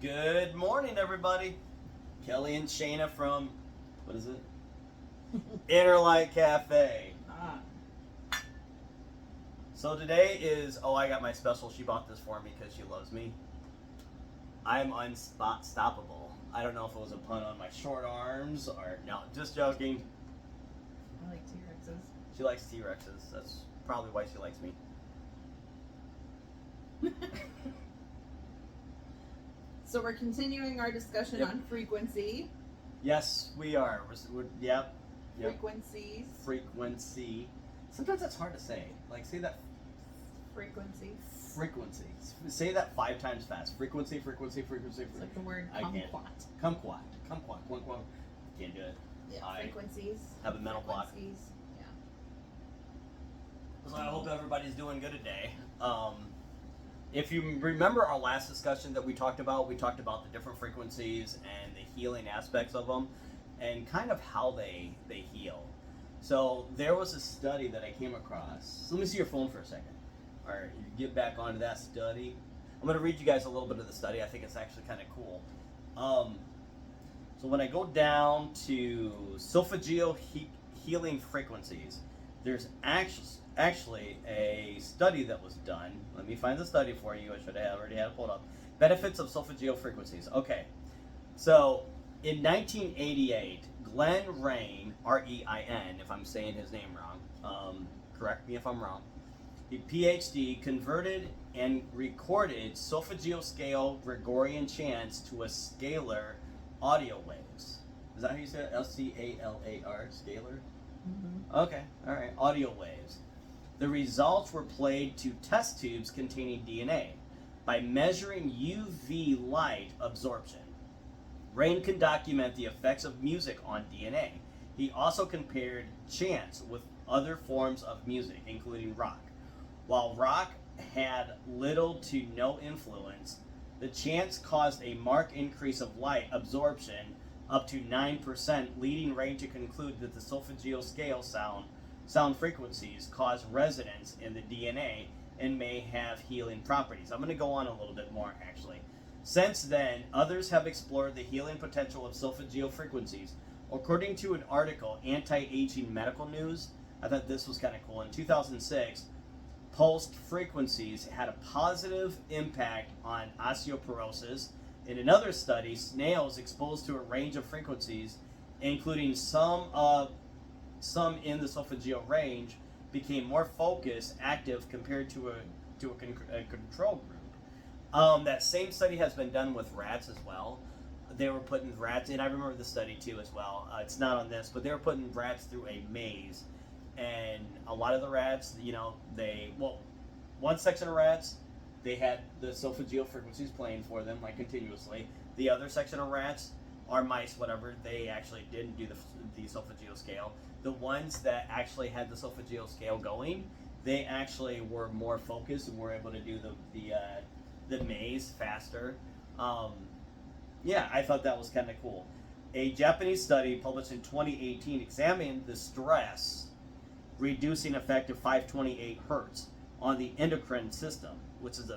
Good morning, everybody. Kelly and Shayna from, what is it? Inner Light Cafe. So today is, I got my special. She bought this for me because she loves me. I'm unstoppable. I don't know if it was a pun on my short arms or, no, just joking. I like T-Rexes. She likes T-Rexes. That's probably why she likes me. So we're continuing our discussion Yep. on frequency. Yes, we are. Yep. Frequencies. Frequency. Sometimes that's hard to say. Like, say that. Frequencies. Frequency. Say that 5 times fast. Frequency, frequency, frequency, It's like the word I can't. kumquat. Kumquat. Can't do it. Yeah, frequencies. Have a mental block. Frequencies. Yeah. So I hope everybody's doing good today. If you remember our last discussion that we talked about the different frequencies and the healing aspects of them and kind of how they heal. So there was a study that I came across. So let me see your phone for a second. All right, you get back onto that study. I'm going to read you guys a little bit of the study. I think it's actually kind of cool. So when I go down to solfeggio healing frequencies, there's actually a study that was done. Let me find the study for you. I should have already had it pulled up. Benefits of solfeggio frequencies. Okay, so in 1988, Glenn Rein, R-E-I-N, if I'm saying his name wrong, correct me if I'm wrong, he PhD converted and recorded solfeggio scale Gregorian chants to a scalar audio waves. Is that how you say it? S-C-A-L-A-R, scalar? Mm-hmm. Okay, all right, audio waves. The results were played to test tubes containing DNA by measuring UV light absorption. Rain can document the effects of music on DNA. He also compared chants with other forms of music, including rock. While rock had little to no influence, the chants caused a marked increase of light absorption up to 9%, leading Rain to conclude that the solfeggio scale sound frequencies cause resonance in the DNA and may have healing properties. I'm going to go on a little bit more, actually. Since then, others have explored the healing potential of solfeggio frequencies. According to an article, Anti-Aging Medical News, I thought this was kind of cool. In 2006, pulsed frequencies had a positive impact on osteoporosis. In another study, snails exposed to a range of frequencies, including some in the solfeggio range, became more focused, active compared to a control group. That same study has been done with rats as well. They were putting rats, and I remember the study too as well. It's not on this, but they were putting rats through a maze, and a lot of the rats, one section of rats, they had the solfeggio frequencies playing for them, like continuously. The other section of rats, or mice, whatever, they actually didn't do the solfeggio scale. The ones that actually had the solfeggio scale going, they actually were more focused and were able to do the maze faster. I thought that was kind of cool. A Japanese study published in 2018 examined the stress reducing effect of 528 hertz on the endocrine system, which is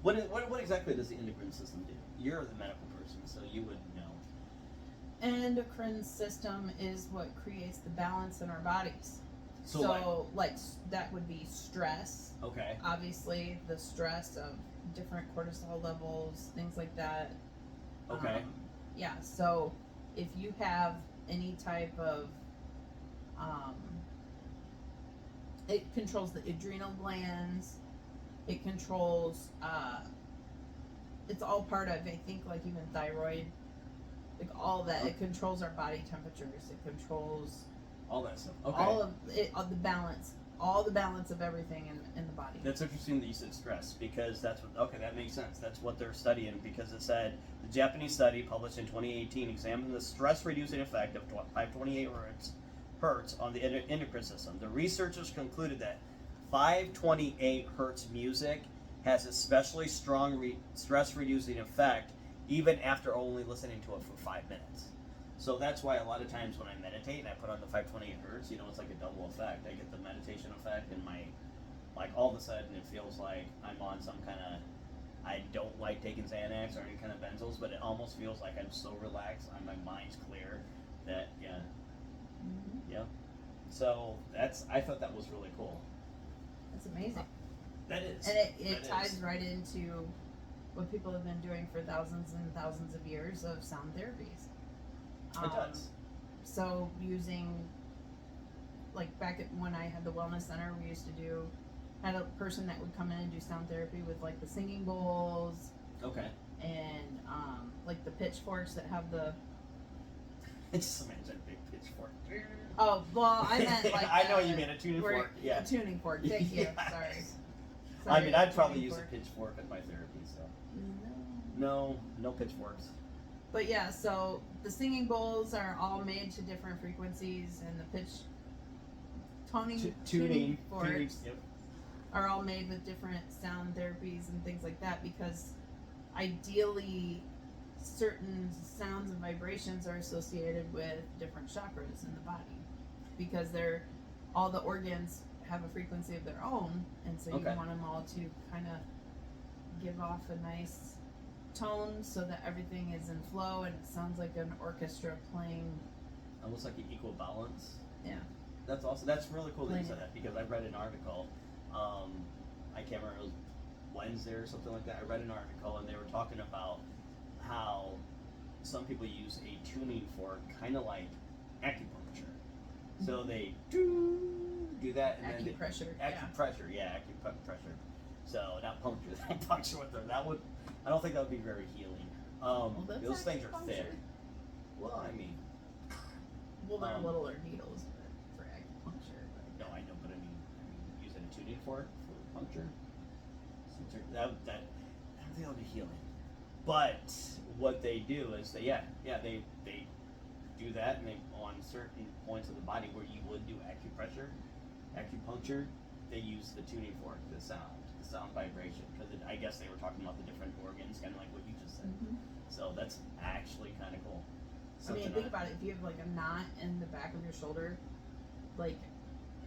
what exactly does the endocrine system do? You're the medical person, so you would know. Endocrine system is what creates the balance in our bodies. So like that would be stress. Okay. Obviously, the stress of different cortisol levels, things like that. Okay. So if you have any type of it controls the adrenal glands. It controls, it's all part of, I think, like even thyroid, like all that. It controls our body temperatures. It controls all that stuff. Okay. All of it, all the balance of everything in the body. That's interesting that you said stress, because that makes sense. That's what they're studying, because it said the Japanese study published in 2018 examined the stress-reducing effect of 528 hertz on the endocrine system. The researchers concluded that 528 hertz music has especially strong stress-reducing effect even after only listening to it for 5 minutes. So that's why a lot of times when I meditate and I put on the 528 hertz, it's like a double effect. I get the meditation effect and all of a sudden it feels like I'm on some kind of, I don't like taking Xanax or any kind of benzos, but it almost feels like I'm so relaxed and my mind's clear that, yeah. Yeah. So I thought that was really cool. That's amazing. That is. And it ties right into what people have been doing for thousands and thousands of years of sound therapies. It does. So using, like back when I had the wellness center, we used to had a person that would come in and do sound therapy with like the singing bowls. Okay. And like the pitchforks that have the. It's just imagine a big pitchfork. Oh well, I meant like. I know you mean a tuning fork. Yeah. A tuning fork. Thank you. Yes. Sorry. I mean, I'd probably use a pitchfork in my therapy. So. No pitchforks. But yeah, so the singing bowls are all made to different frequencies, and the tuning forks yep. are all made with different sound therapies and things like that, because ideally certain sounds and vibrations are associated with different chakras in the body, because all the organs have a frequency of their own, and so you want them all to kind of give off a nice tone so that everything is in flow and it sounds like an orchestra playing. Almost like an equal balance. Yeah. That's awesome. That's really cool that you said that, because I read an article. I can't remember, it was Wednesday or something like that. I read an article and they were talking about how some people use a tuning fork kind of like acupuncture. So they do that and acupressure. Acupressure, yeah, acupressure. So not puncture, puncture with them. That would, I don't think that would be very healing. Those things are thick. Well, I mean. Well, they're littler needles for acupuncture. No, I know, but I mean, using a tuning fork for puncture. That I don't think that would be healing. But what they do is they do that, and they on certain points of the body where you would do acupuncture, they use the tuning fork, the sound vibration, because I guess they were talking about the different organs, kind of like what you just said. Mm-hmm. So that's actually kind of cool. I mean, think about it. If you have like a knot in the back of your shoulder, like,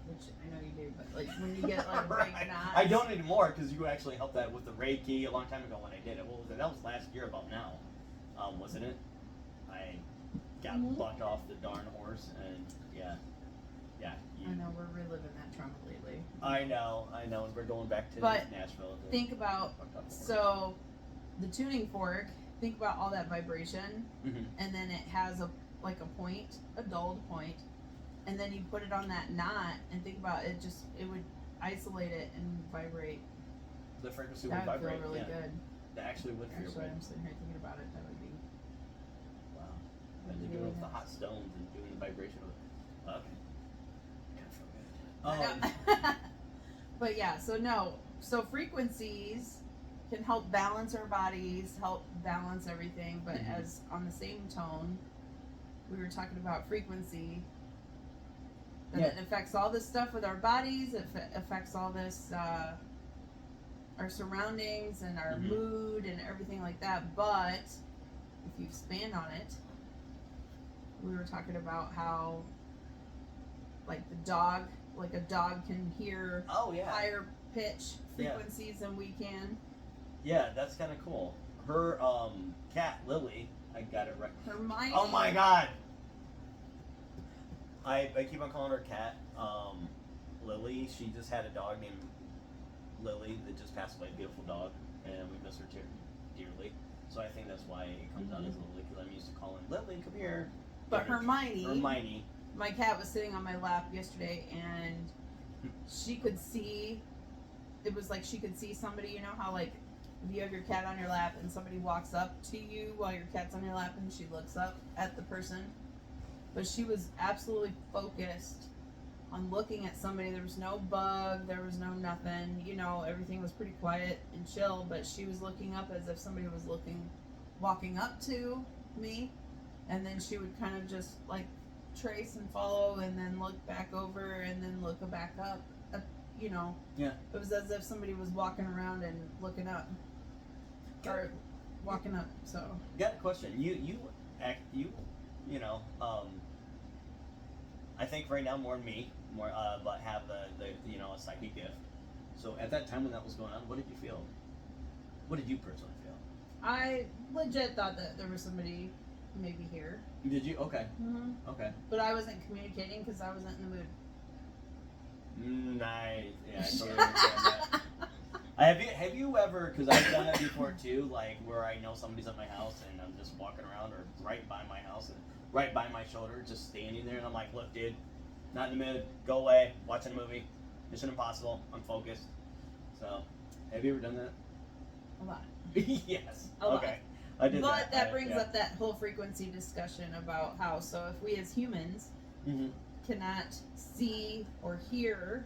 which I know you do, but like when you get like a big knot. I don't anymore, because you actually helped that with the Reiki a long time ago when I did it. What was it? That was last year about now, wasn't it? I got bucked off the darn horse, and yeah. I know, we're reliving that trauma lately. I know, we're going back to Nashville. Think about, so the tuning fork, think about all that vibration, and then it has a point, a dulled point, and then you put it on that knot, and think about it, it would isolate it and vibrate. The frequency would vibrate. That would feel really good. That actually would feel good. I'm sitting here thinking about it, that would be. Wow. And to do it with the hot stones and doing the vibration of it. Okay. But yeah, so frequencies can help balance our bodies, help balance everything, but as on the same tone, we were talking about frequency, that it affects all this stuff with our bodies, it affects all this, our surroundings and our mood and everything like that, but if you expand on it, we were talking about how, like a dog can hear higher pitch frequencies than we can. Yeah, that's kind of cool. Her cat, Lily, I got it right. Hermione. Oh my god! I keep on calling her cat Lily. She just had a dog named Lily that just passed away, beautiful dog, and we miss her dearly. So I think that's why it comes out as Lily, because I'm used to calling Lily, come here. But Hermione. My cat was sitting on my lap yesterday, and she could see. It was like she could see somebody. You know how like if you have your cat on your lap and somebody walks up to you while your cat's on your lap, and she looks up at the person. But she was absolutely focused on looking at somebody. There was no bug. There was no nothing. You know, everything was pretty quiet and chill. But she was looking up as if somebody was walking up to me, and then she would kind of just like trace and follow, and then look back over, and then look back up. You know, it was as if somebody was walking around and looking up, or walking up. So, got a question. I think right now more than me, but have the a psychic gift. So at that time when that was going on, what did you feel? What did you personally feel? I legit thought that there was somebody maybe here. Did you? Okay. Mm-hmm. Okay. But I wasn't communicating because I wasn't in the mood. Nice. Yeah, I totally understand that. Have you ever, because I've done it before too, like where I know somebody's at my house and I'm just walking around or right by my house and right by my shoulder, just standing there, and I'm like, look, dude, not in the mood, go away, watching a movie, Mission Impossible, I'm focused. So, have you ever done that? A lot. Yes. A lot. Okay. I did But that. that brings up that whole frequency discussion about how, so if we as humans Mm-hmm. cannot see or hear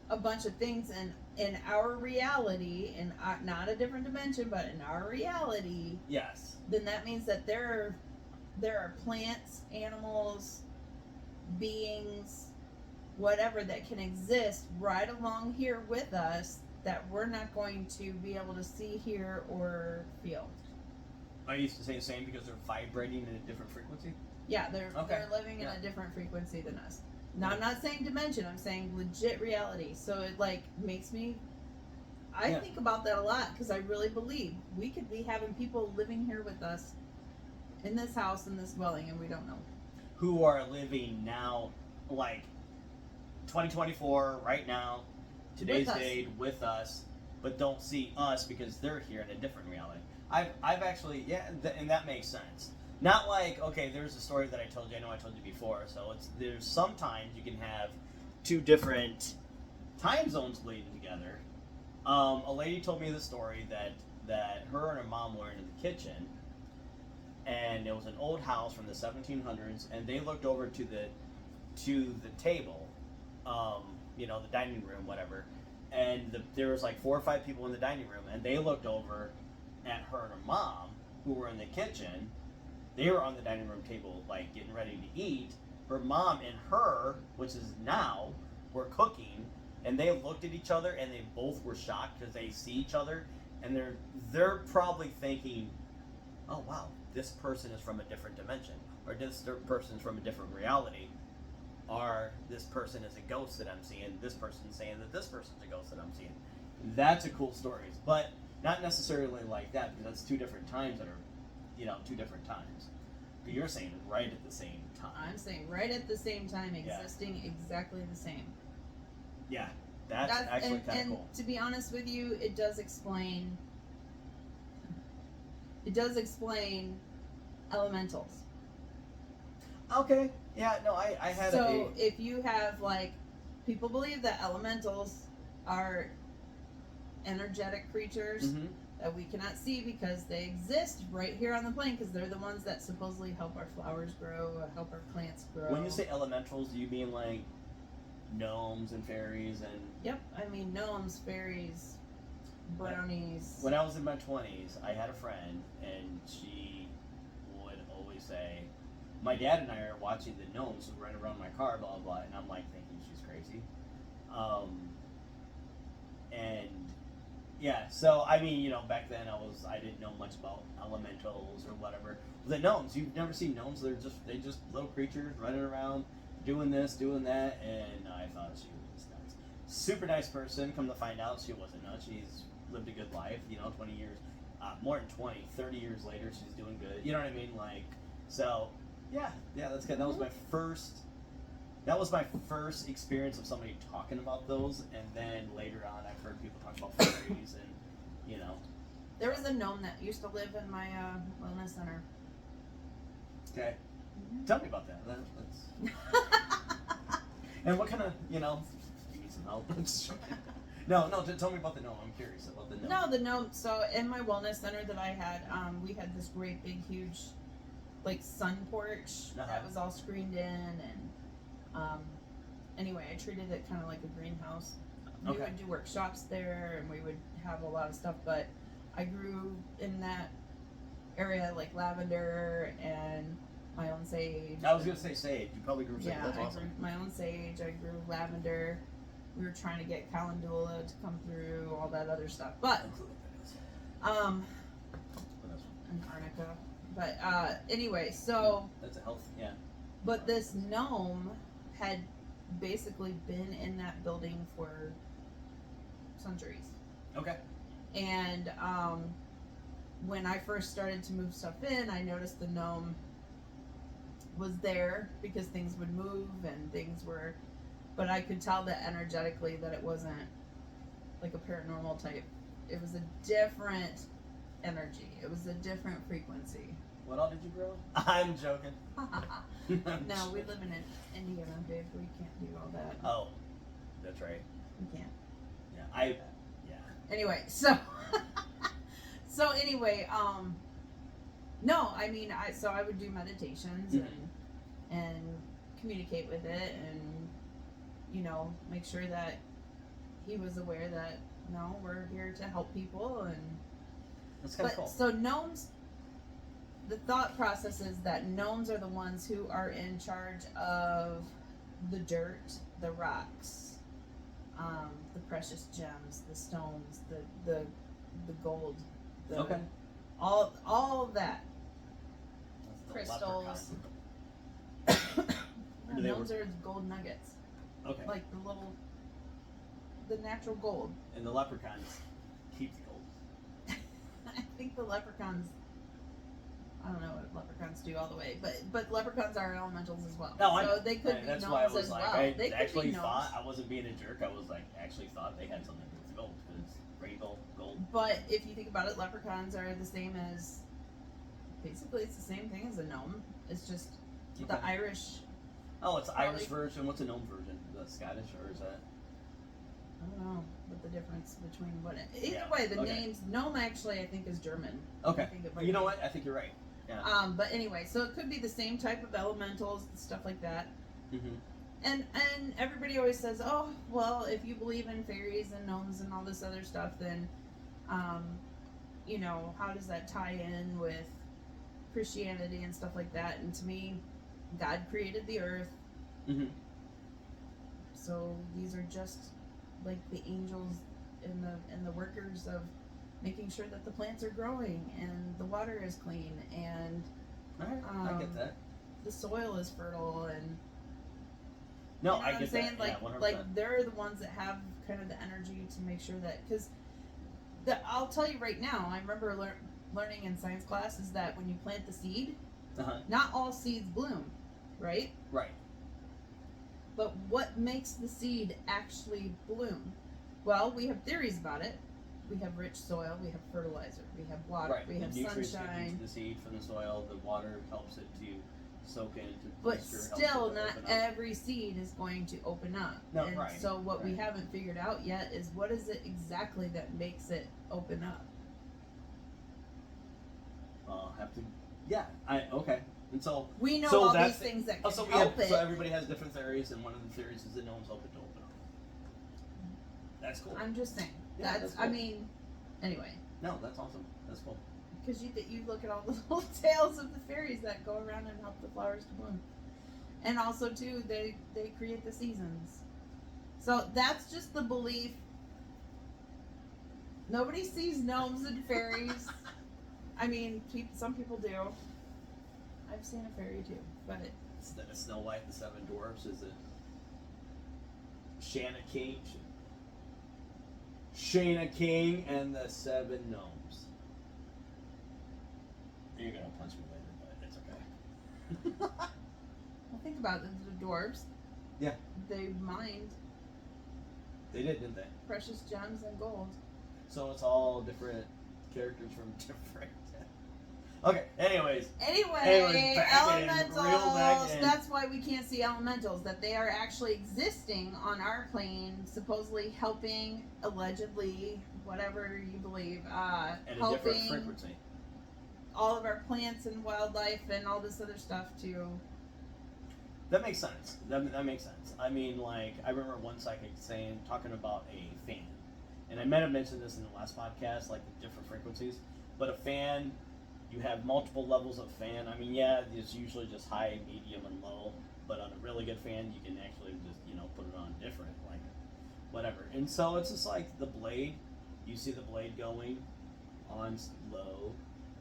a bunch of things in our reality, in not a different dimension, but in our reality, Yes. then that means that there are plants, animals, beings, whatever that can exist right along here with us that we're not going to be able to see, hear, or feel. I used to say the same because they're vibrating in a different frequency. Yeah, they're living in a different frequency than us. Now, I'm not saying dimension, I'm saying legit reality. So it like makes me think about that a lot because I really believe we could be having people living here with us in this house, in this dwelling, and we don't know. Who are living now, like 2024, right now, today's date with us, but don't see us because they're here in a different reality. I've actually, and that makes sense. Not like, okay, there's a story that I told you, I know I told you before, so there's sometimes you can have two different time zones bleeding together. A lady told me the story that her and her mom were in the kitchen, and it was an old house from the 1700s, and they looked over to the table, the dining room, whatever, and there was like 4 or 5 people in the dining room, and they looked over at her and her mom, who were in the kitchen. They were on the dining room table, like getting ready to eat. Her mom and her, which is now, were cooking, and they looked at each other, and they both were shocked because they see each other, and they're probably thinking, "Oh wow, this person is from a different dimension, or this person is from a different reality, or this person is a ghost that I'm seeing. This person's saying that this person's a ghost that I'm seeing." That's a cool story, but not necessarily like that because that's 2 different times that are, 2 different times. But you're saying right at the same time. I'm saying right at the same time, existing exactly the same. Yeah, that's actually kind of cool. And to be honest with you, it does explain elementals. Okay, yeah, no, I had So if you have, like, people believe that elementals are energetic creatures Mhm. that we cannot see because they exist right here on the plane because they're the ones that supposedly help our flowers grow, help our plants grow. When you say elementals, do you mean like gnomes and fairies and... Yep, I mean gnomes, fairies, brownies. When I was in my 20s, I had a friend, and she would always say, my dad and I are watching the gnomes who run around my car, blah, blah, blah, and I'm like thinking she's crazy. And yeah, so I mean, back then I didn't know much about elementals or whatever. The gnomes, you've never seen gnomes, they just little creatures running around, doing this, doing that, and I thought she was nuts. Super nice person, come to find out she wasn't nuts. She's lived a good life, 20 years, more than 20, 30 years later, she's doing good. You know what I mean? Like, so, yeah, that's good. That was my first experience of somebody talking about those, and then later on I've heard people talk about fairies and, There was a gnome that used to live in my wellness center. Okay. Tell me about that. And what kind of, you need some help? No, tell me about the gnome. I'm curious about the gnome. No, the gnome. So in my wellness center that I had, we had this great big huge, like, sun porch that was all screened in, and anyway, I treated it kind of like a greenhouse. We would do workshops there, and we would have a lot of stuff. But I grew in that area like lavender and my own sage. I was gonna say sage. You probably grew sage. Yeah, That's I awesome. grew my own sage. I grew lavender. We were trying to get calendula to come through, all that other stuff. But and arnica. But anyway, so that's a health. Yeah. But this gnome had basically been in that building for centuries. Okay. And when I first started to move stuff in, I noticed the gnome was there because things would move and things were, but I could tell that energetically that it wasn't like a paranormal type. It was a different energy. It was a different frequency. What all did you grow? I'm joking. No, we live in Indiana, babe. We can't do all that. Oh, that's right. We can't. Yeah, yeah. Anyway, so anyway, no, I mean, I would do meditations and communicate with it, and make sure that he was aware that no, we're here to help people, and that's kind of cool. So gnomes, the thought process is that gnomes are the ones who are in charge of the dirt, the rocks, the precious gems, the stones, the gold, all of that. Crystals. Gnomes are gold nuggets. Okay. Like the natural gold. And the leprechauns keep the gold. I think the leprechauns, I don't know what leprechauns do all the way, but leprechauns are elementals as well. No, so they could be that's gnomes why I was as like, well. I They actually could be thought, gnomes. I wasn't being a jerk, I was like, actually thought they had something with gold, because it's rainbow gold. But if you think about it, leprechauns are the same as, basically it's the same thing as a gnome. It's just the Irish. Oh, it's the Irish version. What's a gnome version? Is that Scottish, or is that? I don't know what the difference between what. Either way, the names gnome actually I think is German. Okay. You know what? I think you're right. Yeah. But anyway, so it could be the same type of elementals, stuff like that. Mm-hmm. And everybody always says, oh, well, if you believe in fairies and gnomes and all this other stuff, then, how does that tie in with Christianity and stuff like that? And to me, God created the earth. Mm-hmm. So these are just like the angels and the workers of making sure that the plants are growing and the water is clean and all right, I get that. The soil is fertile and no, you know I get saying? that. Like they're the ones that have kind of the energy to make sure that because I'll tell you right now, I remember learning in science class is that when you plant the seed, not all seeds bloom, right? Right. But what makes the seed actually bloom? Well, we have theories about it. We have rich soil, we have fertilizer, we have water, we have sunshine. The seed from the soil, the water helps it to soak into but still, not every seed is going to open up. No, and right. So what we haven't figured out yet is what is it exactly that makes it open up? Okay. And so we know all these things that can help it. So everybody has different theories, and one of the theories is the gnomes help it to open up. That's cool. I'm just saying. Yeah, that's cool. I mean, anyway. No, that's awesome. That's cool. Because you look at all the little tales of the fairies that go around and help the flowers to bloom. And also, too, they create the seasons. So that's just the belief. Nobody sees gnomes and fairies. I mean, some people do. I've seen a fairy, too. But instead of Snow White and the Seven Dwarfs, is it Shanna King? Shayna King and the Seven Gnomes. You're gonna punch me later, but it's okay. Well, think about it. The dwarves. Yeah. They mined. They did, didn't they? Precious gems and gold. So it's all different characters from different. Okay. Anyways, elementals. That's why we can't see elementals. That they are actually existing on our plane, supposedly helping, allegedly, whatever you believe, at a helping different frequency. All of our plants and wildlife and all this other stuff too. That makes sense. That makes sense. I mean, like, I remember one psychic talking about a fan, and I might have mentioned this in the last podcast, like the different frequencies. But a fan, you have multiple levels of fan. I mean, yeah, it's usually just high, medium, and low. But on a really good fan, you can actually just, put it on different, like, whatever. And so it's just like the blade. You see the blade going on low.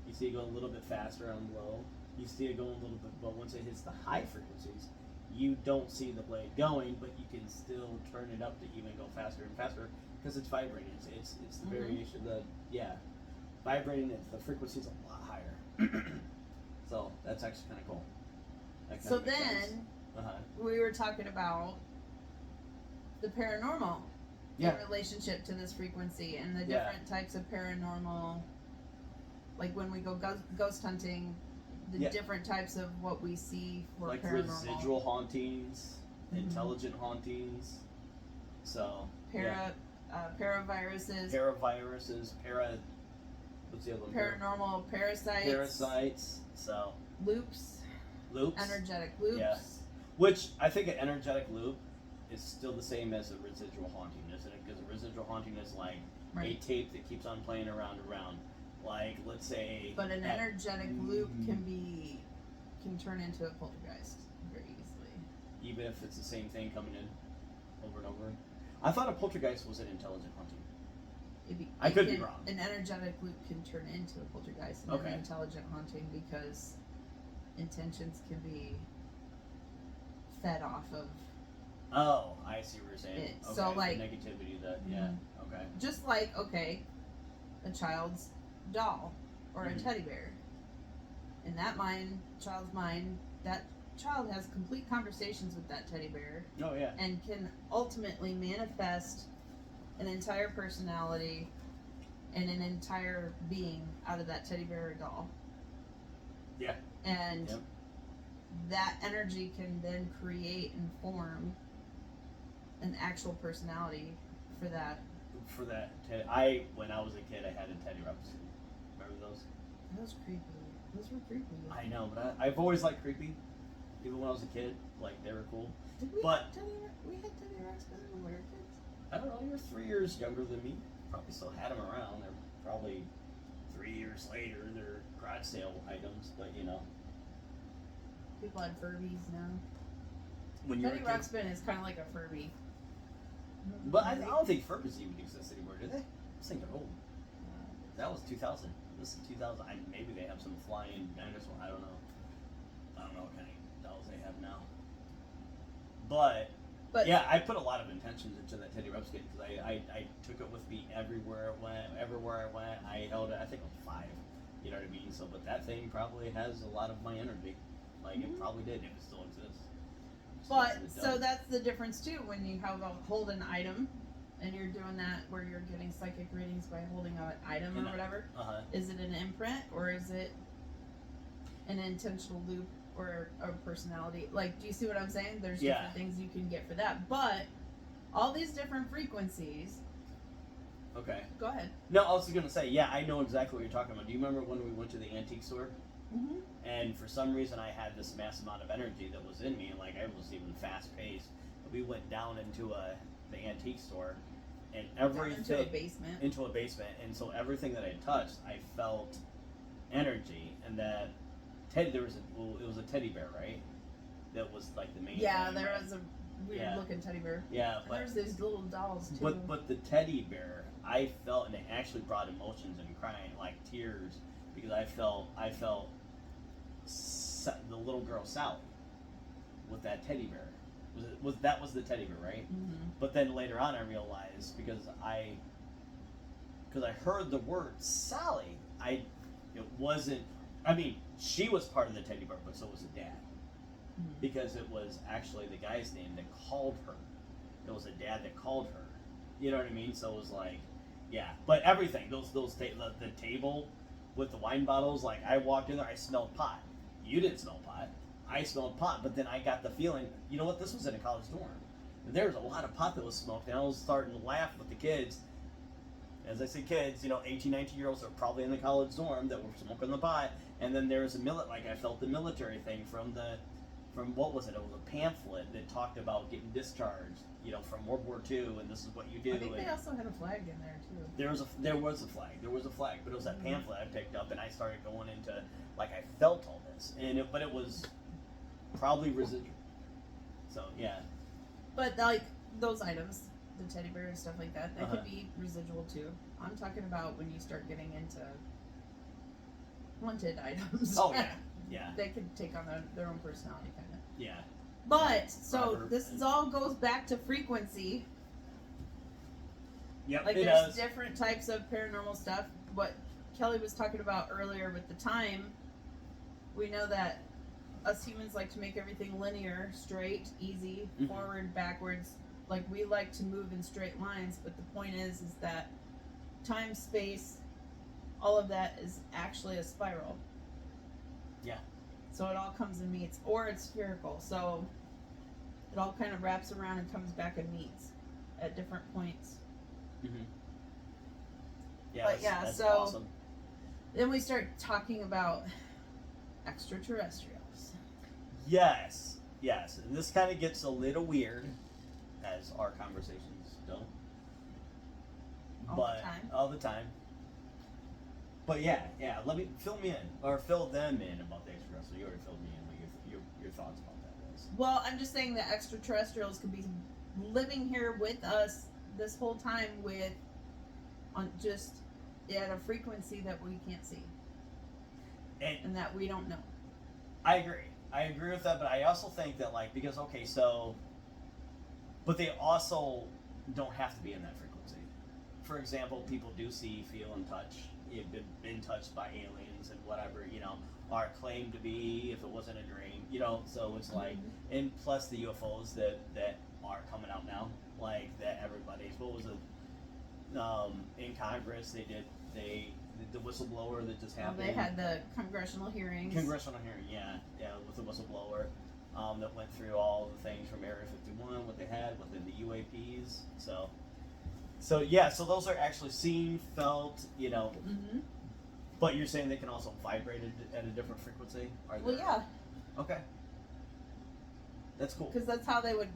You see it going a little bit faster on low. You see it going a little bit, but once it hits the high frequencies, you don't see the blade going, but you can still turn it up to even go faster and faster because it's vibrating. It's the variation. Vibrating. The frequency's a lot higher. So that's actually kind of cool. That So kinda makes sense. then we were talking about the paranormal in relationship to this frequency and the different types of paranormal, like when we go ghost hunting, the different types of what we see for like paranormal. residual hauntings, intelligent hauntings. So paraviruses, what's the other one? paranormal Parasites. So loops, energetic loops. Yeah. Which I think an energetic loop is still the same as a residual haunting, isn't it? Because a residual haunting is like a tape that keeps on playing around and around. Like, let's say. But an energetic loop can turn into a poltergeist very easily. Even if it's the same thing coming in over and over. I thought a poltergeist was an intelligent haunting. I could be wrong. An energetic loop can turn into a poltergeist and an intelligent haunting because intentions can be fed off of. Oh, I see what you're saying. Okay, so like the negativity that okay. Just like a child's doll or a teddy bear. In that child's mind, that child has complete conversations with that teddy bear. Oh yeah. And can ultimately manifest an entire personality and an entire being out of that teddy bear or doll. Yeah. And that energy can then create and form an actual personality for that. When I was a kid, I had a Teddy Ruxpin. Remember those? That was creepy. Those were creepy. I know, but I've always liked creepy. Even when I was a kid, like, they were cool. Did we have Teddy Ruxpin when we were kids? I don't know, you were 3 years younger than me. Probably still had them around. They're probably 3 years later. They're garage sale items, but you know. People had Furbies now. When Teddy Ruxpin is kind of like a Furby. But I don't think Furbies even exist anymore, do they? These things are old. That was 2000. This is 2000. Maybe they have some flying dinosaur. I don't know. I don't know what kind of dolls they have now. But yeah, I put a lot of intentions into that Teddy Ruxpin because I took it with me everywhere it went. Everywhere I went, I held it. I think it was 5. You know what I mean? So, but that thing probably has a lot of my energy. Like it probably did if it still exists. But so that's the difference too when you hold an item, and you're doing that where you're getting psychic readings by holding an item or whatever. Is it an imprint or is it an intentional loop or a personality? Like, do you see what I'm saying? There's different things you can get for that, but all these different frequencies. Okay. Go ahead. No, I was gonna say, I know exactly what you're talking about. Do you remember when we went to the antique store? Mm-hmm. And for some reason, I had this mass amount of energy that was in me, like I was even fast paced. We went down into the antique store, and everything into a basement, and so everything that I touched, I felt energy, and that it was a teddy bear, right? That was like the main. Yeah, thing, there was a weird looking teddy bear. Yeah, but there's these little dolls too. But the teddy bear, I felt, and it actually brought emotions and crying, like tears, because I felt the little girl Sally with that teddy bear. That was the teddy bear, right? Mm-hmm. But then later on, I realized because I heard the word Sally, it wasn't. I mean, she was part of the teddy bear, but so was the dad, because it was actually the guy's name that called her. It was the dad that called her. You know what I mean? So it was like, But everything, the table with the wine bottles, like I walked in there, I smelled pot. You didn't smell pot. I smelled pot, but then I got the feeling, you know what, this was in a college dorm. There was a lot of pot that was smoked, and I was starting to laugh with the kids. As I say kids, 18, 19-year-olds are probably in the college dorm that were smoking the pot, and then there was I felt the military thing from what was it? It was a pamphlet that talked about getting discharged, from World War II, and this is what you do. I think they also had a flag in there too. There was a flag, but it was that pamphlet I picked up, and I started going into, I felt all this, but it was probably residual. So yeah. But those items, the teddy bear and stuff like that, could be residual too. I'm talking about when you start getting into haunted items. Oh yeah, yeah. They could take on their own personality, kind of. Yeah. But so Robert this is all goes back to frequency. Yep, Like it there's does. different types of paranormal stuff. What Kelly was talking about earlier with the time, we know that us humans like to make everything linear, straight, easy, forward, backwards. Like we like to move in straight lines, but the point is that time, space, all of that is actually a spiral. Yeah. So it all comes and meets, or it's spherical. So it all kind of wraps around and comes back and meets at different points. Mm-hmm. Yeah, But yeah, that's so awesome. then we start talking about extraterrestrials. Yes, and this kind of gets a little weird, as our conversations don't. All the time. But yeah. Let me fill me in, or fill them in about the extraterrestrials. You already filled me in. What your thoughts about that was? Well, I'm just saying that extraterrestrials could be living here with us this whole time on just at a frequency that we can't see and that we don't know. I agree with that, but I also think that because but they also don't have to be in that frequency. For example, people do see, feel, and touch. You've been touched by aliens and whatever, are claimed to be if it wasn't a dream, so it's and plus the UFOs that are coming out now, that everybody's, what was it, in Congress, the whistleblower that just happened. They had the congressional hearings. Yeah, with the whistleblower that went through all the things from Area 51, what they had within the UAPs. So those are actually seen, felt, Mm-hmm. But you're saying they can also vibrate at a different frequency? Well, yeah. Okay. That's cool. Because that's how they would,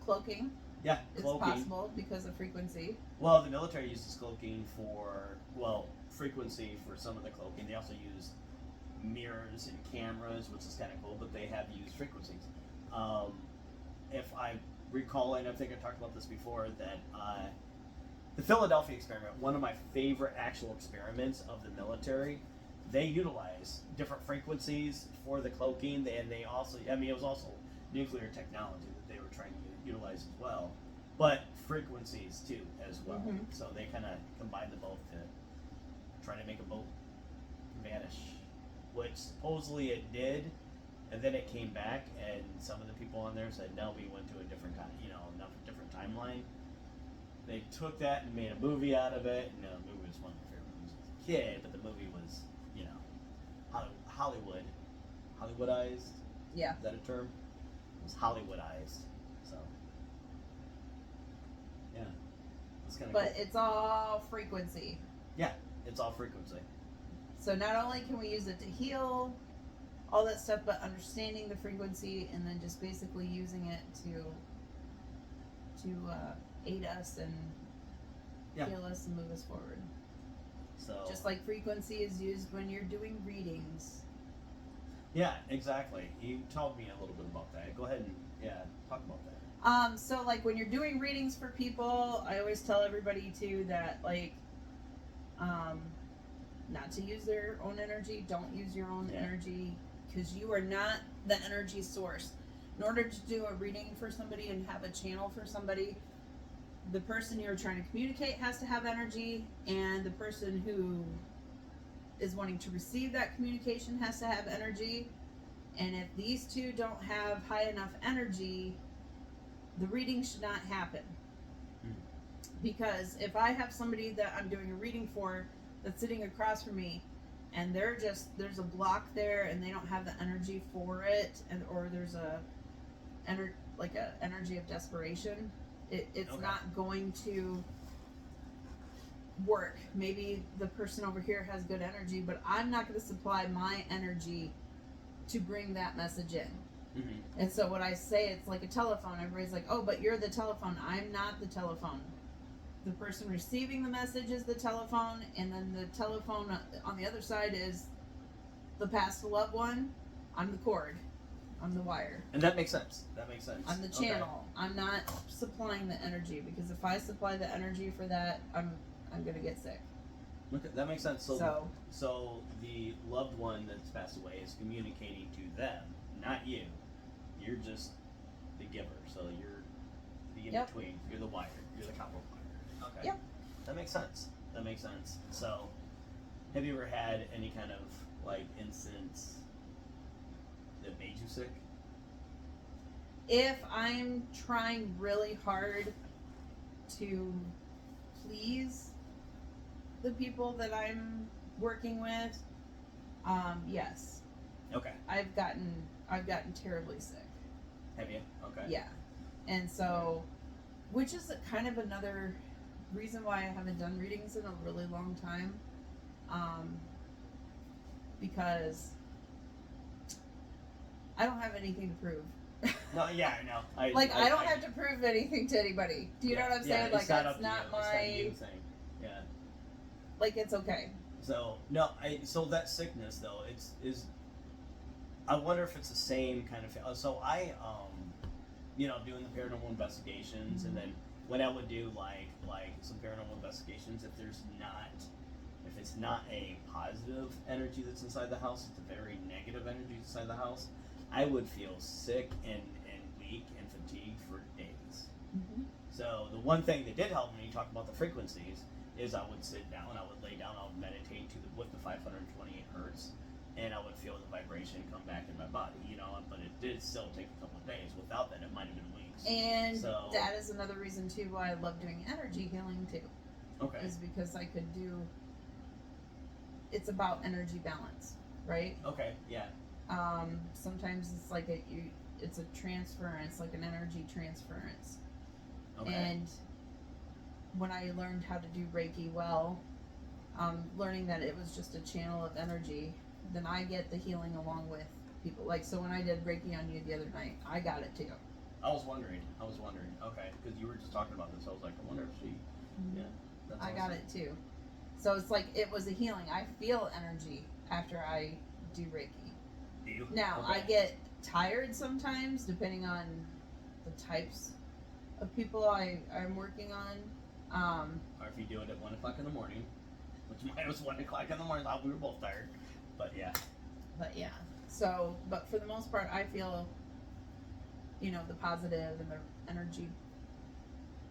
cloaking. Yeah, It's cloaking. possible because of frequency. Well, the military uses cloaking frequency for some of the cloaking. They also use mirrors and cameras, which is kind of cool, but they have used frequencies. If I recall, and I think I talked about this before, that the Philadelphia experiment, one of my favorite actual experiments of the military, they utilize different frequencies for the cloaking, and they also, it was also nuclear technology that they were trying to utilize as well, but frequencies too as well. Mm-hmm. So they kind of combine the both to try to make a boat vanish, which supposedly it did, and then it came back, and some of the people on there said, no, we went to a different different timeline. They took that and made a movie out of it. And the movie was one of my favorite movies as a kid, but the movie was, Hollywoodized. Yeah. Is that a term? It was Hollywoodized. So, yeah. It's kind of But cool. it's all frequency. Yeah, it's all frequency. So not only can we use it to heal, all that stuff, but understanding the frequency and then just basically using it to aid us and heal us and move us forward. So Just like frequency is used when you're doing readings. Yeah, exactly. You told me a little bit about that. Go ahead and talk about that. So like when you're doing readings for people, I always tell everybody too that not to use their own energy. Don't use your own energy, because you are not the energy source. In order to do a reading for somebody and have a channel for somebody, the person you're trying to communicate has to have energy, and the person who is wanting to receive that communication has to have energy. And if these two don't have high enough energy, the reading should not happen. Because if I have somebody that I'm doing a reading for that's sitting across from me, and there's a block there and they don't have the energy for it, or there's a energy of desperation, it's not going to work. Maybe the person over here has good energy, but I'm not going to supply my energy to bring that message in. Mm-hmm. And so what I say, it's like a telephone. Everybody's like, oh, but you're the telephone. I'm not the telephone. The person receiving the message is the telephone, and then the telephone on the other side is the past loved one. I'm the cord. I'm the wire. And that makes sense. I'm the channel. Okay. I'm not supplying the energy, because if I supply the energy for that, I'm gonna get sick. Okay, that makes sense. So the loved one that's passed away is communicating to them, not you. You're just the giver. So you're the in Yep. between. You're the wire. You're the copper wire. Okay. Yep. That makes sense. That makes sense. So, have you ever had any kind of like instance that made you sick? If I'm trying really hard to please the people that I'm working with, yes, Okay. I've gotten terribly sick. Have you? Okay. Yeah, and so, which is kind of another reason why I haven't done readings in a really long time, because I don't have anything to prove. No, yeah, I know. I don't have to prove anything to anybody. Do you know what I'm saying? Like, it's not that's up to not you. It's not you my. thing. Yeah. Like, it's okay. So no, so that sickness though, is. I wonder if it's the same kind of. So I doing the paranormal investigations, and then when I would do like some paranormal investigations, if it's not a positive energy that's inside the house, it's a very negative energy inside the house, I would feel sick and weak and fatigued for days. Mm-hmm. So the one thing that did help when you talk about the frequencies is I would sit down, I would lay down, I would meditate with the 528 hertz, and I would feel the vibration come back in my body, but it did still take a couple of days. Without that, it might have been weeks. And So- that is another reason too why I love doing energy healing too. Okay. Is because I could do. It's about energy balance, right? Okay. Yeah. Sometimes it's like it's a transference, like an energy transference. Okay. And when I learned how to do Reiki well, learning that it was just a channel of energy, then I get the healing along with people. Like, so when I did Reiki on you the other night, I got it too. I was wondering. Okay, because you were just talking about this. I was like, I wonder if she. Yeah. That's I got awesome. it too. So it's like it was a healing. I feel energy after I do Reiki. Do you? Now, Okay. I get tired sometimes depending on the types of people I'm working on. Or if you do it at 1:00 in the morning, which mine was 1:00 in the morning. We were both tired, but yeah. But yeah. So, but for the most part, I feel, the positive and the energy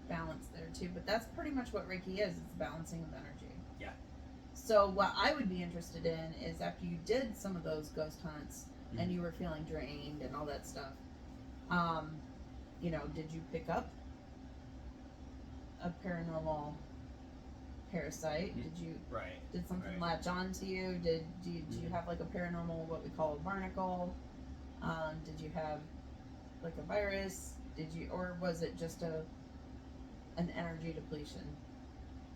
balance there too. But that's pretty much what Reiki is. It's balancing of energy. Yeah. So what I would be interested in is after you did some of those ghost hunts and you were feeling drained and all that stuff, did you pick up a paranormal parasite? Did you Right. did something Right. latch on to you? Did you have like a paranormal, what we call a barnacle? Did you have like a virus? Or was it just an energy depletion?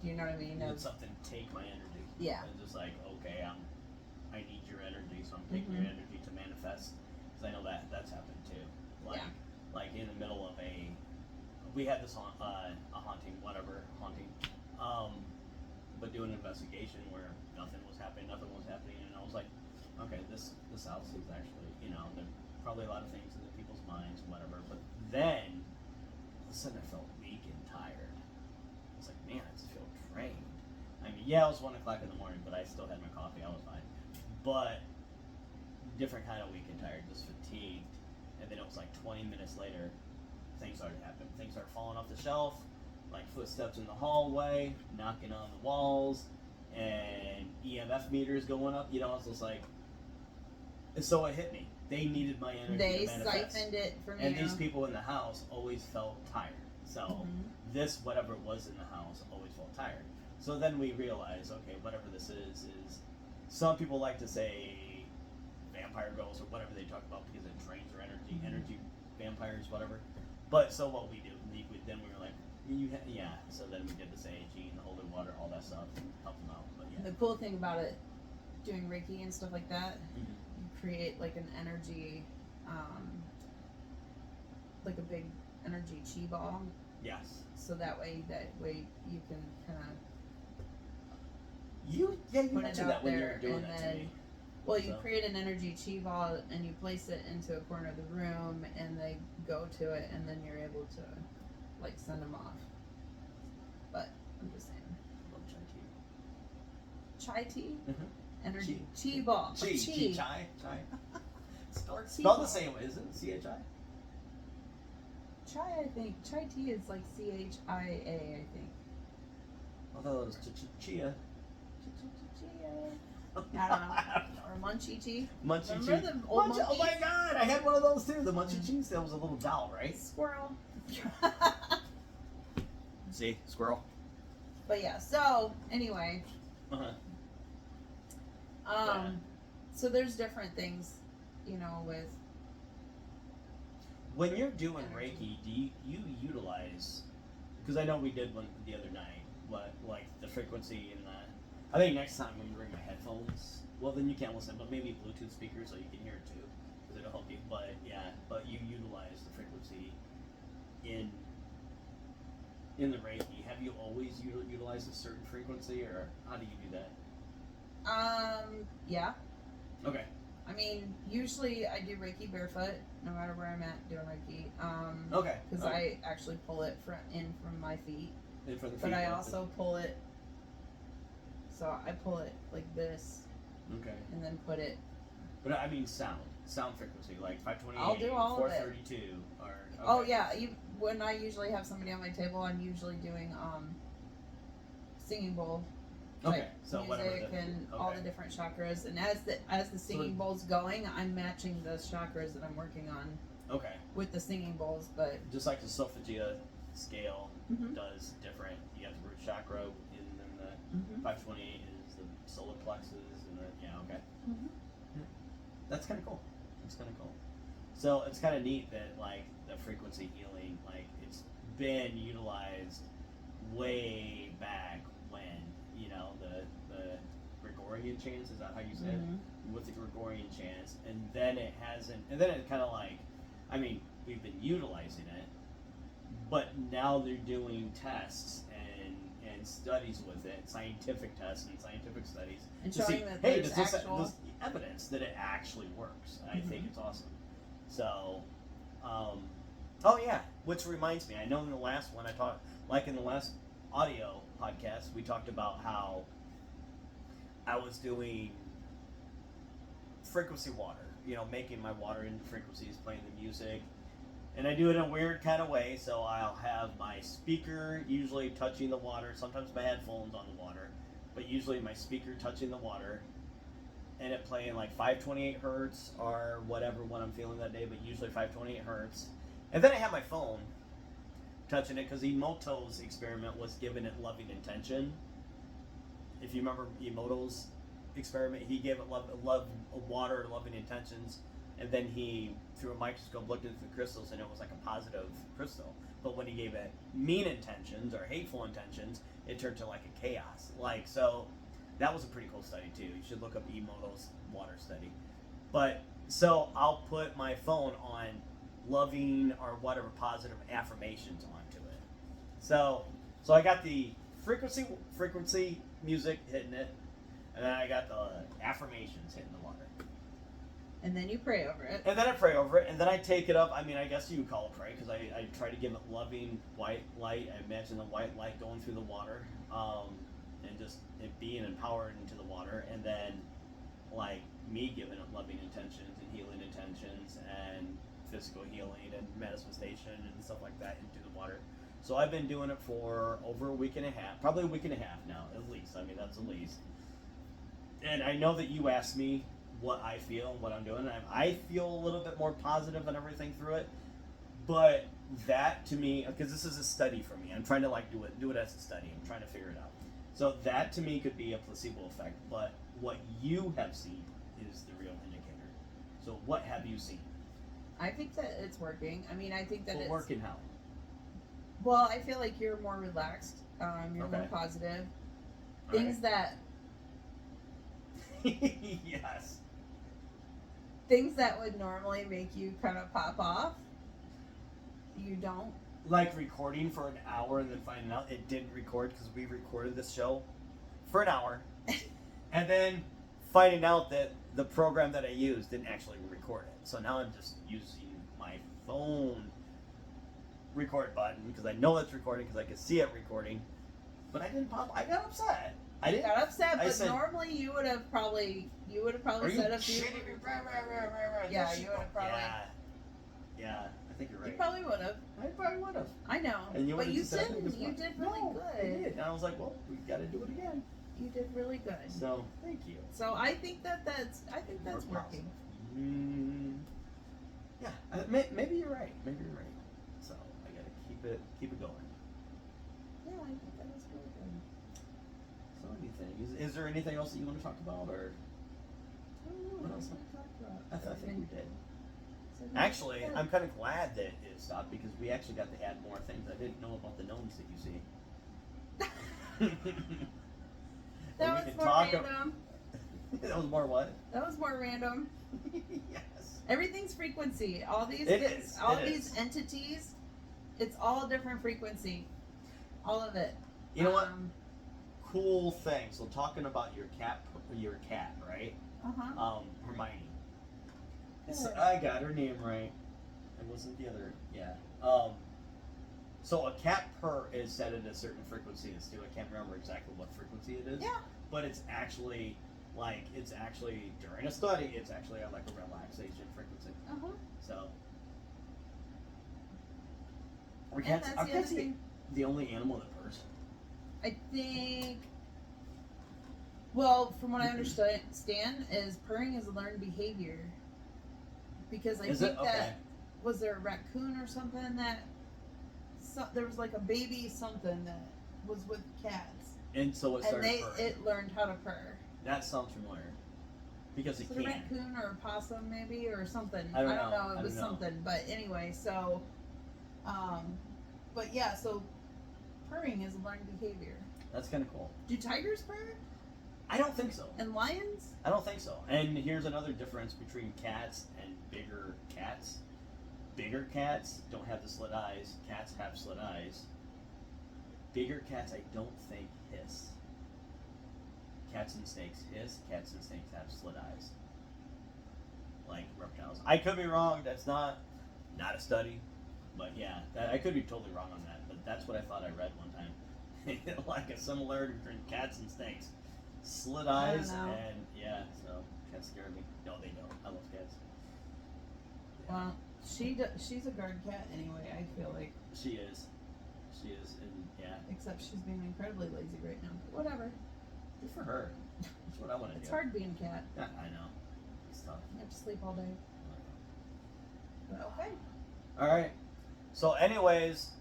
Do you know what I mean? Did something take my energy? Yeah. And just like, okay, I need your energy, so I'm taking your energy to manifest. Because I know that's happened too. Like, Yeah. like in the middle of we had this haunting, but doing an investigation where nothing was happening, and I was like, okay, this house is actually, there's probably a lot of things in the people's minds and whatever. But then, all of a sudden, I felt weak and tired. I was like, man, I just feel drained. I mean, yeah, it was 1:00 in the morning, but I still had my coffee. I was fine. But different kind of weak and tired, just fatigued. And then it was like 20 minutes later, things started happening. Things started falling off the shelf, like footsteps in the hallway, knocking on the walls, and EMF meters going up. I was just like, and so it hit me. They needed my energy They to manifest. siphoned it from And you. these people in the house always felt tired. So this, whatever it was in the house, always felt tired. So then we realized, okay, whatever this is some people like to say vampire ghosts or whatever they talk about because it drains their energy, energy vampires, whatever. But so what we do, then we were like, so then we did the sage and the holy water, all that stuff, and help them out. But yeah. The cool thing about it, doing Reiki and stuff like that, Mhm. you create like an energy, like a big energy chi ball. Yes. So that way you can kind of You put it mentioned out that when you there, were doing and that then, to me. well, you So- create an energy chi ball and you place it into a corner of the room, and they go to it, and then you're able to like send them off. But I'm just saying, Love chai tea, Mhm. energy chi ball, Chi. chi. Chai. Or Spelled the tea same way, isn't it? CHI? chai, I think. Chai tea is like CHIA, I think. Although it was chia. I don't know. Or munchy tea. Munchy Remember tea. the old Oh my god, I had one of those too. The munchy cheese. That was a little doll, right? Squirrel. See, squirrel. But yeah, so anyway. Uh-huh. So there's different things, with when you're doing energy. Reiki, do you utilize? Because I know we did one the other night. What, like the frequency and the. I think next time I'm gonna bring my headphones. Well, then you can't listen, but maybe Bluetooth speakers so you can hear it too, because it'll help you. But yeah, but you utilize the frequency in the Reiki. Have you always utilized a certain frequency, or how do you do that? Yeah. Okay. I mean, usually I do Reiki barefoot, no matter where I'm at doing Reiki. Okay. Because Okay. I actually pull it from my feet, And for the but feet, I that's also pull it. So I pull it like this, it. Okay. and then put it. But I mean sound frequency, like 528, I'll do all of it. 432, or. Okay. Oh yeah, when I usually have somebody on my table, I'm usually doing singing bowl. Okay, so whatever Music and all the okay. different chakras, and as the singing bowl's going, I'm matching the chakras that I'm working on Okay. with the singing bowls. But Just like the Sophagia scale Mhm. does different. You have the root chakra, and then the Mhm. 528 is the solar plexus, and then yeah, okay. Mhm. That's kind of cool. That's kind of cool. So it's kind of neat that like the frequency healing, like it's been utilized way back when the Gregorian chants, is that how you say Mhm. it? With the Gregorian chants, and then it hasn't, and then it kind of like, I mean, we've been utilizing it, but now they're doing tests and studies with it, scientific tests and scientific studies and to see, showing that hey, there's does this actual. this evidence that it actually works. I think it's awesome. So, oh yeah, which reminds me, I know in the last one I talked, like in the last audio podcast, we talked about how I was doing frequency water, making my water into frequencies, playing the music. And I do it in a weird kind of way, so I'll have my speaker usually touching the water, sometimes my headphones on the water, but usually my speaker touching the water, and it playing like 528 hertz or whatever one I'm feeling that day, but usually 528 hertz. And then I have my phone touching it, because Emoto's experiment was given it loving intention. If you remember Emoto's experiment, he gave it love water, loving intentions, and then he, through a microscope, looked into the crystals, and it was like a positive crystal. But when he gave it mean intentions or hateful intentions, it turned to like a chaos. Like, so that was a pretty cool study too. You should look up Emoto's water study. But so I'll put my phone on loving or whatever positive affirmations onto it. So I got the frequency music hitting it, and then I got the affirmations hitting the water. And then you pray over it. And then I pray over it, and then I take it up. I mean, I guess you would call it pray, because I try to give it loving white light. I imagine the white light going through the water, and just it being empowered into the water, and then like me giving it loving intentions and healing intentions and physical healing and manifestation and stuff like that into the water. So I've been doing it for over a week and a half, probably a week and a half now, at least. I mean, that's the least. And I know that you asked me what I feel and what I'm doing. I feel a little bit more positive and everything through it, but that to me, because this is a study for me, I'm trying to like do it as a study. I'm trying to figure it out. So that to me could be a placebo effect, but what you have seen is the real indicator. So what have you seen? I think that it's working. I mean, I think that Well, it's working how? Well, I feel like you're more relaxed. You're more Okay. positive. All Things that yes. things that would normally make you kind of pop off, you don't. Like recording for an hour and then finding out it didn't record, because we recorded this show for an hour, and then finding out that the program that I used didn't actually record it. So now I'm just using my phone record button, because I know it's recording, because I can see it recording. But I didn't pop. I got upset. I didn't. Got upset, I but said, normally you would have probably "Are you said a few. shitting me?" Yeah, you would have probably. Yeah. think you're You right. probably would have. I probably would have. I know. And you But would've you just said, "I think didn't. it's You fun." did really No, good. I did. And I was like, well, we got to do it again. You did really good. So, thank you. So I think that's We're working. Yeah, maybe you're right. Maybe you're right. So I gotta keep it going. Yeah, I think that was really good. So anything is there anything else that you want to talk about, or I don't know What what else else? we talked about. I think we did. So Actually, yeah. I'm kind of glad that it stopped because we actually got to add more things I didn't know about the gnomes that you see. That And we was can more talk random. That was more what? That was more random. Yes. Everything's frequency. All these It things, is, all it these is. entities, it's all different frequency. All of it. You know what? Cool thing. So talking about your cat, right? Hermione. Good. I got her name right. It wasn't the other. Yeah. So a cat purr is set at a certain frequency too. I can't remember exactly what frequency it is. Yeah. But it's actually during a study, it's actually at like a relaxation frequency. So. Are And cats, that's are the other cats thing. the only animal that purrs? I think. Well, from what I understand, is purring is a learned behavior. Because I Is think it? Okay. that was there a raccoon or something that there was like a baby something that was with cats, And so it and started purring. it learned how to purr. That sounds familiar. Because it Was it a can. raccoon or a possum maybe or something? I don't know. It I was don't know. something, but anyway, so, but yeah, so purring is a learned behavior. That's kind of cool. Do tigers purr? I don't think so. And lions? I don't think so. And here's another difference between cats and bigger cats. Bigger cats don't have the slit eyes. Cats have slit eyes. Bigger cats, I don't think, hiss. Cats and snakes hiss. Cats and snakes have slit eyes. Like reptiles. I could be wrong. That's not a study. But yeah, I could be totally wrong on that. But that's what I thought I read one time. Like a similarity between cats and snakes. Slit eyes know. and yeah, so cats scare me. No, they don't. I love cats. Yeah. Well, she's a guard cat anyway, I feel like. She is, and yeah, Except she's being incredibly lazy right now. Whatever. good for her. That's what I want to do. It's hard being a cat. Yeah, I know. It's tough. You have to sleep all day. But okay. All right. So, anyways,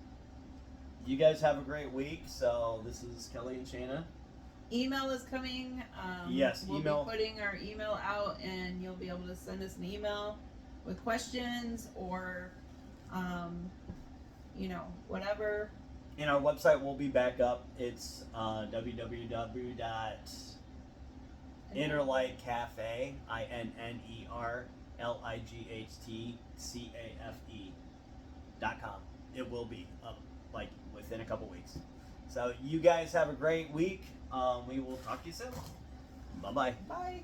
you guys have a great week. So this is Kelly and Shayna. Email is coming. Yes, we'll email. be putting our email out, and you'll be able to send us an email with questions or, whatever. And our website will be back up. It's www.innerlightcafe, INNERLIGHTCAFE.com. It will be up like within a couple weeks. So you guys have a great week. We will talk to you soon. Bye-bye. Bye.